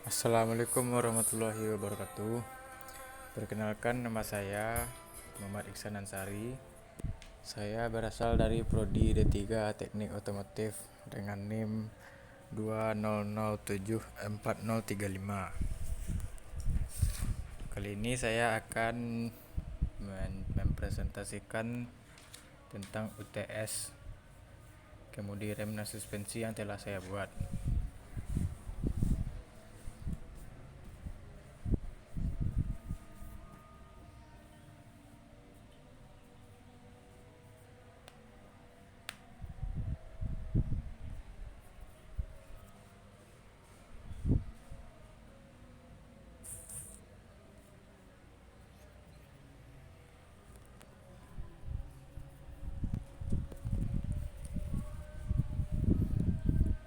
Assalamualaikum warahmatullahi wabarakatuh. Perkenalkan, nama saya Muhammad Iksan Ansari. Saya berasal dari Prodi D3 Teknik Otomotif dengan NIM 200740035. Kali ini saya akan mempresentasikan tentang UTS kemudi rem dan suspensi yang telah saya buat.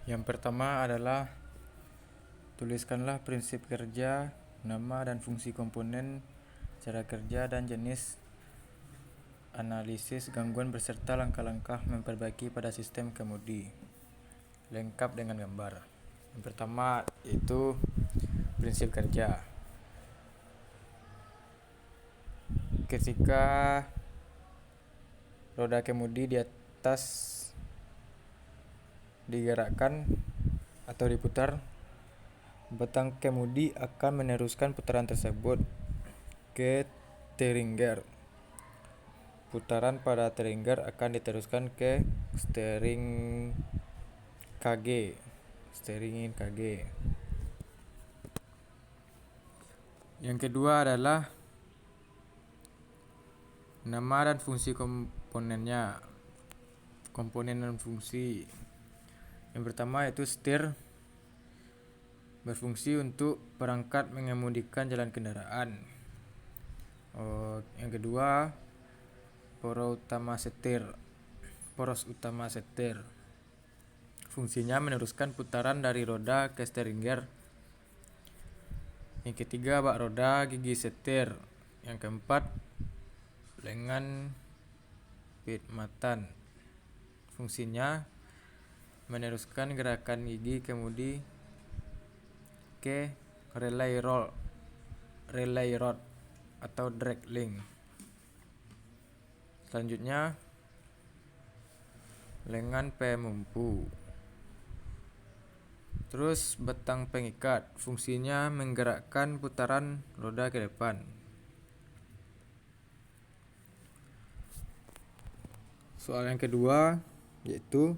Yang pertama adalah tuliskanlah prinsip kerja, nama dan fungsi komponen, cara kerja dan jenis analisis gangguan beserta langkah-langkah memperbaiki pada sistem kemudi, lengkap dengan gambar. Yang pertama yaitu prinsip kerja. Ketika roda kemudi di atas digerakkan atau diputar, batang kemudi akan meneruskan putaran tersebut ke trigger. Putaran pada trigger akan diteruskan ke steering kg. Yang kedua adalah nama dan fungsi komponennya. Komponen dan fungsi. Yang pertama yaitu steer, berfungsi untuk perangkat mengemudikan jalan kendaraan. Yang kedua, poros utama setir. Fungsinya meneruskan putaran dari roda ke steering. Yang ketiga, bak roda gigi setir. Yang keempat, lengan pitmatan. Fungsinya meneruskan gerakan gigi kemudi ke relay rod atau drag link. Selanjutnya, lengan pemumpu. Terus batang pengikat, fungsinya menggerakkan putaran roda ke depan. Soal yang kedua yaitu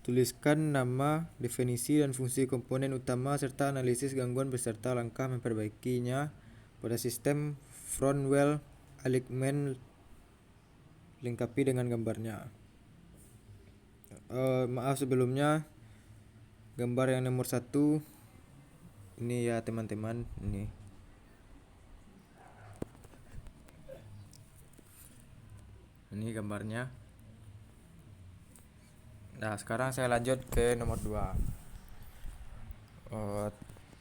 tuliskan nama, definisi dan fungsi komponen utama serta analisis gangguan beserta langkah memperbaikinya pada sistem front wheel alignment, lengkapi dengan gambarnya. Maaf sebelumnya, gambar yang nomor 1 ini ya teman-teman, ini gambarnya. Nah, sekarang saya lanjut ke nomor 2.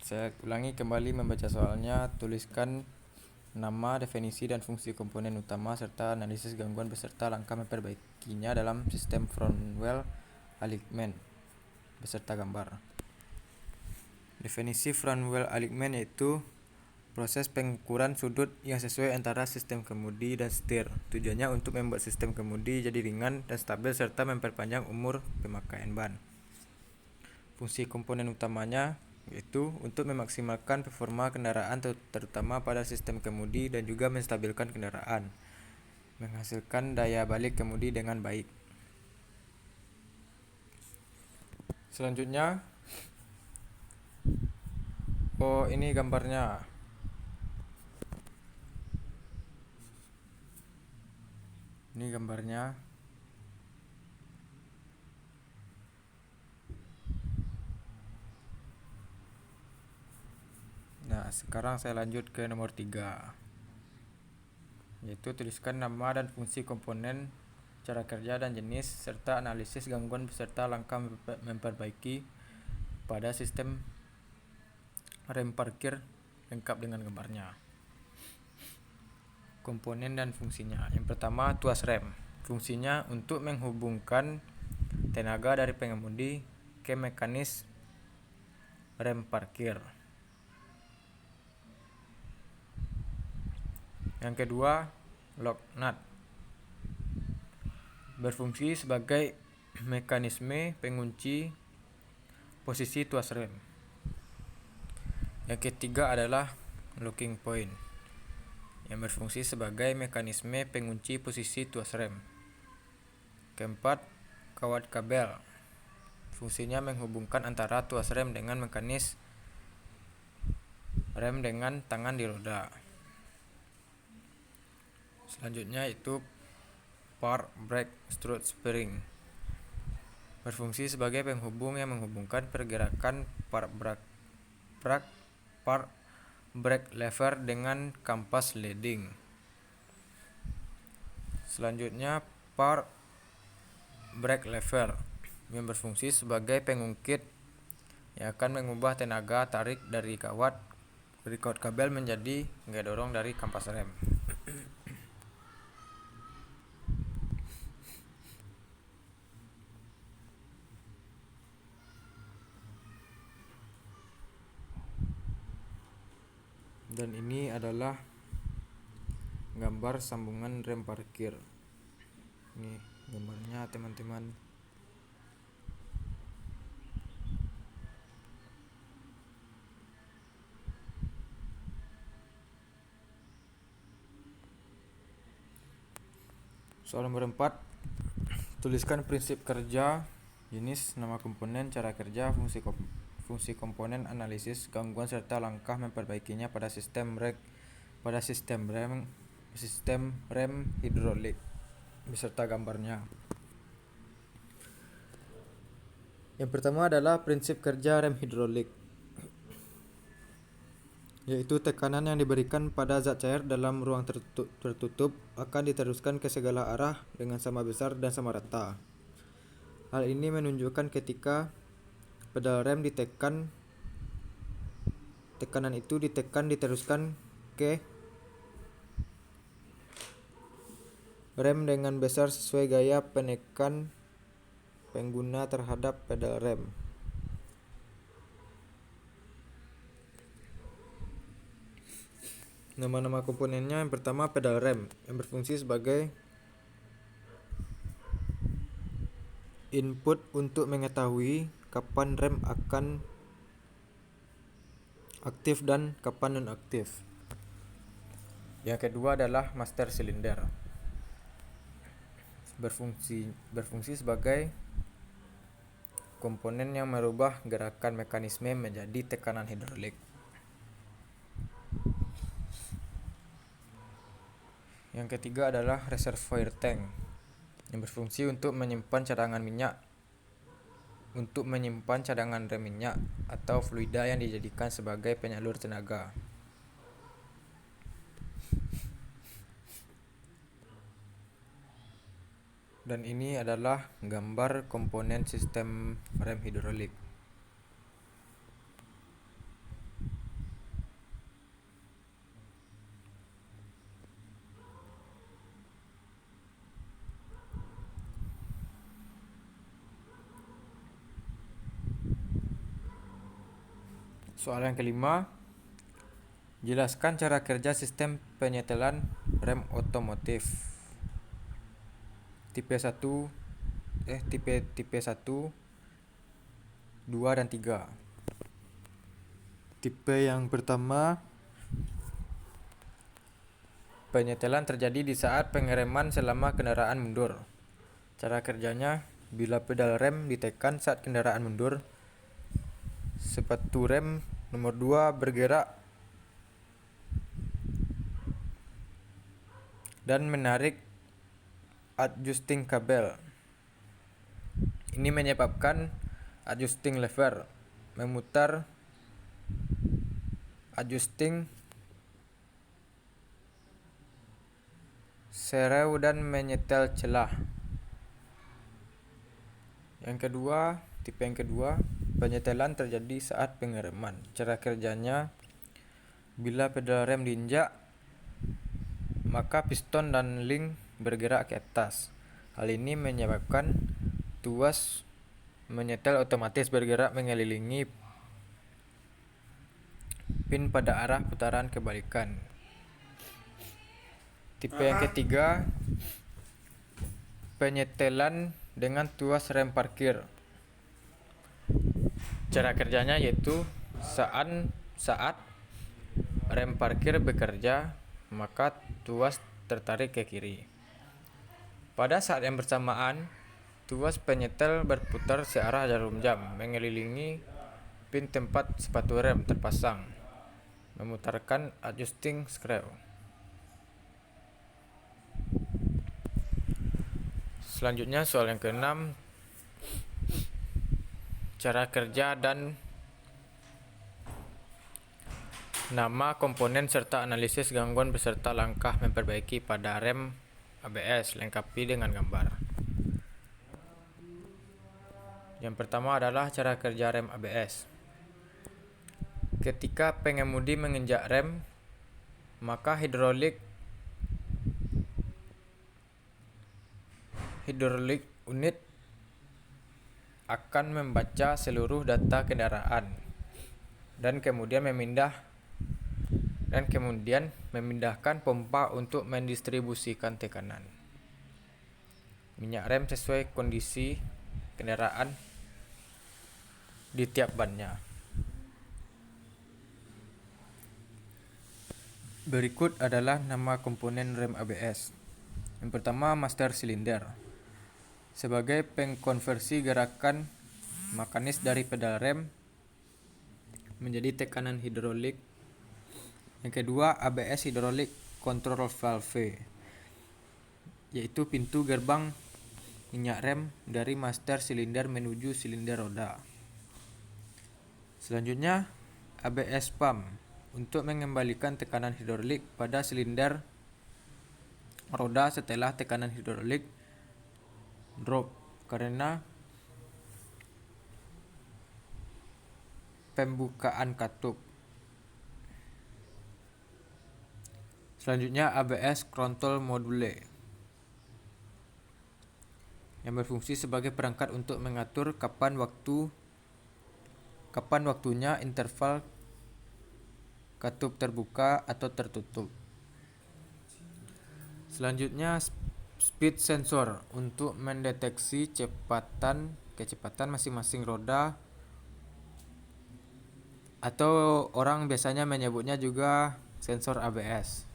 Saya ulangi kembali membaca soalnya. Tuliskan nama, definisi dan fungsi komponen utama serta analisis gangguan beserta langkah memperbaikinya dalam sistem front wheel alignment beserta gambar. Definisi front wheel alignment yaitu proses pengukuran sudut yang sesuai antara sistem kemudi dan setir. Tujuannya untuk membuat sistem kemudi jadi ringan dan stabil serta memperpanjang umur pemakaian ban. Fungsi komponen utamanya yaitu untuk memaksimalkan performa kendaraan terutama pada sistem kemudi dan juga menstabilkan kendaraan, menghasilkan daya balik kemudi dengan baik. Selanjutnya, ini gambarnya. Ini gambarnya. Nah, sekarang saya lanjut ke nomor 3. Yaitu tuliskan nama dan fungsi komponen, cara kerja dan jenis serta analisis gangguan beserta langkah memperbaiki pada sistem rem parkir, lengkap dengan gambarnya. Komponen dan fungsinya. Yang pertama, tuas rem. Fungsinya untuk menghubungkan tenaga dari pengemudi ke mekanis rem parkir. Yang kedua, lock nut berfungsi sebagai mekanisme pengunci posisi tuas rem. Yang ketiga adalah locking point yang berfungsi sebagai mekanisme pengunci posisi tuas rem. Keempat, kawat kabel. Fungsinya menghubungkan antara tuas rem dengan mekanis rem dengan tangan di roda. Selanjutnya itu park brake strut spring. Berfungsi sebagai penghubung yang menghubungkan pergerakan park brake lever dengan kampas leading. Selanjutnya park brake lever yang berfungsi sebagai pengungkit yang akan mengubah tenaga tarik dari kawat kabel menjadi gaya dorong dari kampas rem. Dan ini adalah gambar sambungan rem parkir. Ini gambarnya teman-teman. Soal nomor 4, tuliskan prinsip kerja, jenis, nama komponen, cara kerja, fungsi komponen, analisis gangguan serta langkah memperbaikinya pada sistem rem hidrolik beserta gambarnya. Yang pertama adalah prinsip kerja rem hidrolik, yaitu tekanan yang diberikan pada zat cair dalam ruang tertutup akan diteruskan ke segala arah dengan sama besar dan sama rata. Hal ini menunjukkan ketika pedal rem ditekan, tekanan itu diteruskan ke rem dengan besar sesuai gaya penekan pengguna terhadap pedal rem. Nama-nama komponennya, yang pertama pedal rem yang berfungsi sebagai input untuk mengetahui kapan rem akan aktif dan kapan non-aktif. Yang kedua adalah master silinder. Berfungsi sebagai komponen yang merubah gerakan mekanisme menjadi tekanan hidrolik. Yang ketiga adalah reservoir tank yang berfungsi untuk menyimpan cadangan rem minyak atau fluida yang dijadikan sebagai penyalur tenaga. Dan ini adalah gambar komponen sistem rem hidrolik. Soal yang kelima, jelaskan cara kerja sistem penyetelan rem otomotif. Tipe 1, 2 dan 3. Tipe yang pertama, penyetelan terjadi di saat pengereman selama kendaraan mundur. Cara kerjanya, bila pedal rem ditekan saat kendaraan mundur, sepatu rem nomor 2 bergerak dan menarik adjusting kabel. Ini menyebabkan adjusting lever memutar adjusting sereu dan menyetel celah. Tipe yang kedua, penyetelan terjadi saat pengereman. Cara kerjanya, bila pedal rem diinjak, maka piston dan link bergerak ke atas. Hal ini menyebabkan tuas menyetel otomatis bergerak mengelilingi pin pada arah putaran kebalikan. Tipe yang ketiga, penyetelan dengan tuas rem parkir. Cara kerjanya yaitu saat rem parkir bekerja, maka tuas tertarik ke kiri. Pada saat yang bersamaan, tuas penyetel berputar searah jarum jam mengelilingi pin tempat sepatu rem terpasang, memutarkan adjusting screw. Selanjutnya soal yang keenam, cara kerja dan nama komponen serta analisis gangguan beserta langkah memperbaiki pada rem ABS, lengkapi dengan gambar. Yang pertama adalah cara kerja rem ABS. Ketika pengemudi menginjak rem, maka hidrolik unit akan membaca seluruh data kendaraan dan kemudian memindahkan pompa untuk mendistribusikan tekanan minyak rem sesuai kondisi kendaraan di tiap bannya. Berikut adalah nama komponen rem ABS. Yang pertama, master silinder. Sebagai pengkonversi gerakan mekanis dari pedal rem menjadi tekanan hidrolik. Yang kedua, ABS hydraulic control valve, yaitu pintu gerbang minyak rem dari master silinder menuju silinder roda. Selanjutnya, ABS pump untuk mengembalikan tekanan hidrolik pada silinder roda setelah tekanan hidrolik drop karena pembukaan katup. Selanjutnya, ABS throttle module yang berfungsi sebagai perangkat untuk mengatur kapan waktunya interval katup terbuka atau tertutup. Selanjutnya, speed sensor untuk mendeteksi kecepatan masing-masing roda, atau orang biasanya menyebutnya juga sensor ABS.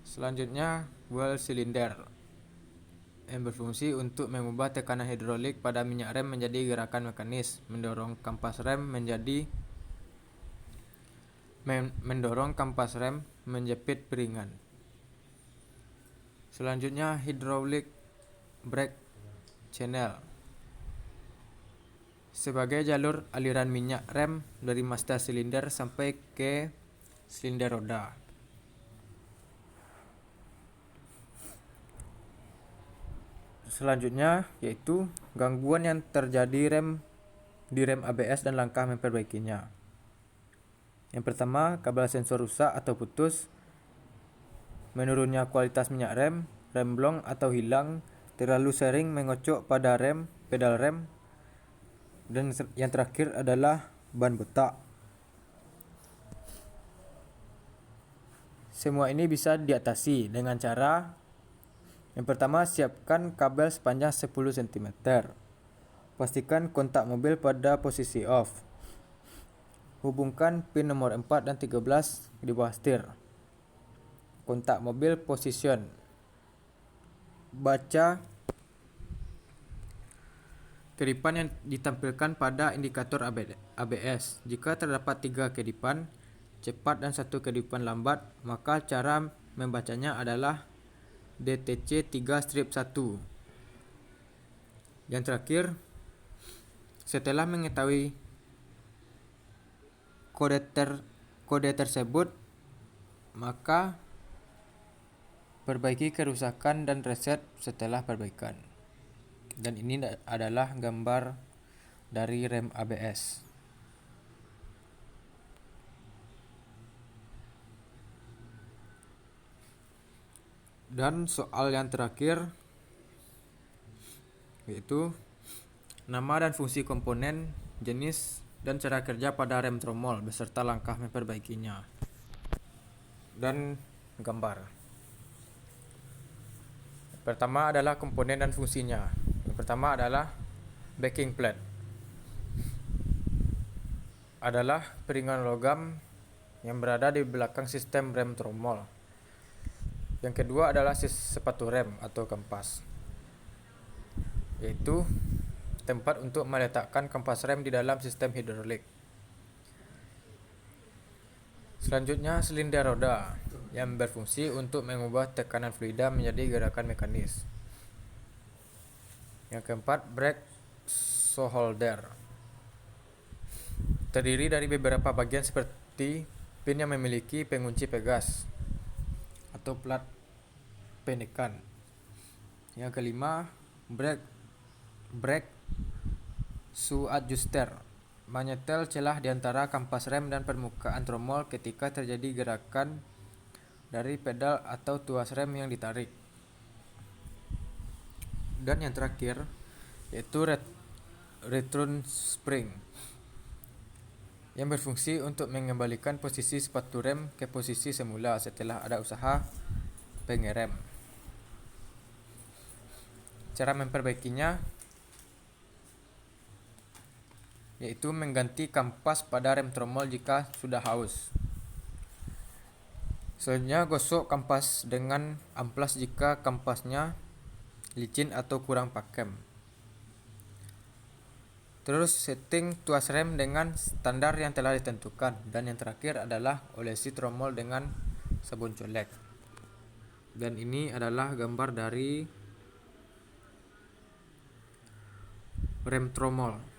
Selanjutnya, well cylinder yang berfungsi untuk mengubah tekanan hidrolik pada minyak rem menjadi gerakan mekanis, mendorong kampas rem menjepit piringan. Selanjutnya, hydraulic brake channel sebagai jalur aliran minyak rem dari master silinder sampai ke silinder roda. Selanjutnya yaitu gangguan yang terjadi di rem ABS dan langkah memperbaikinya. Yang pertama, kabel sensor rusak atau putus, menurunnya kualitas minyak rem blong atau hilang, terlalu sering mengocok pada pedal rem, dan yang terakhir adalah ban botak. Semua ini bisa diatasi dengan cara: yang pertama, siapkan kabel sepanjang 10 cm. Pastikan kontak mobil pada posisi off. Hubungkan pin nomor 4 dan 13 di bawah setir. Kontak mobil position. Baca kedipan yang ditampilkan pada indikator ABS. Jika terdapat 3 kedipan cepat dan 1 kedipan lambat, maka cara membacanya adalah DTC 3-1. Yang terakhir, setelah mengetahui kode tersebut, maka perbaiki kerusakan dan reset setelah perbaikan. Dan ini adalah gambar dari rem ABS. Dan soal yang terakhir yaitu nama dan fungsi komponen, jenis, dan cara kerja pada rem tromol beserta langkah memperbaikinya. dan gambar. Pertama adalah komponen dan fungsinya. Yang pertama adalah backing plate. Adalah piringan logam yang berada di belakang sistem rem tromol. Yang kedua adalah sepatu rem atau kampas, yaitu tempat untuk meletakkan kampas rem di dalam sistem hidrolik. Selanjutnya silinder roda yang berfungsi untuk mengubah tekanan fluida menjadi gerakan mekanis. Yang keempat, brake shoe holder. Terdiri dari beberapa bagian seperti pin yang memiliki pengunci pegas atau plat penekan. Yang kelima, brake shoe adjuster. Menyetel celah di antara kampas rem dan permukaan tromol ketika terjadi gerakan dari pedal atau tuas rem yang ditarik. Dan yang terakhir yaitu return spring yang berfungsi untuk mengembalikan posisi sepatu rem ke posisi semula setelah ada usaha pengerem. Cara memperbaikinya yaitu mengganti kampas pada rem tromol jika sudah haus. Selanjutnya gosok kampas dengan amplas jika kampasnya licin atau kurang pakem. Terus setting tuas rem dengan standar yang telah ditentukan. Dan yang terakhir adalah olesi tromol dengan sabun colek. Dan ini adalah gambar dari rem tromol.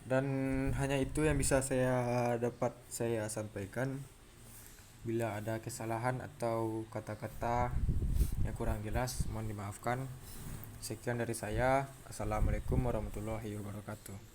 Dan hanya itu yang bisa dapat saya sampaikan. Bila ada kesalahan atau kata-kata yang kurang jelas, mohon dimaafkan. Sekian dari saya. Assalamualaikum warahmatullahi wabarakatuh.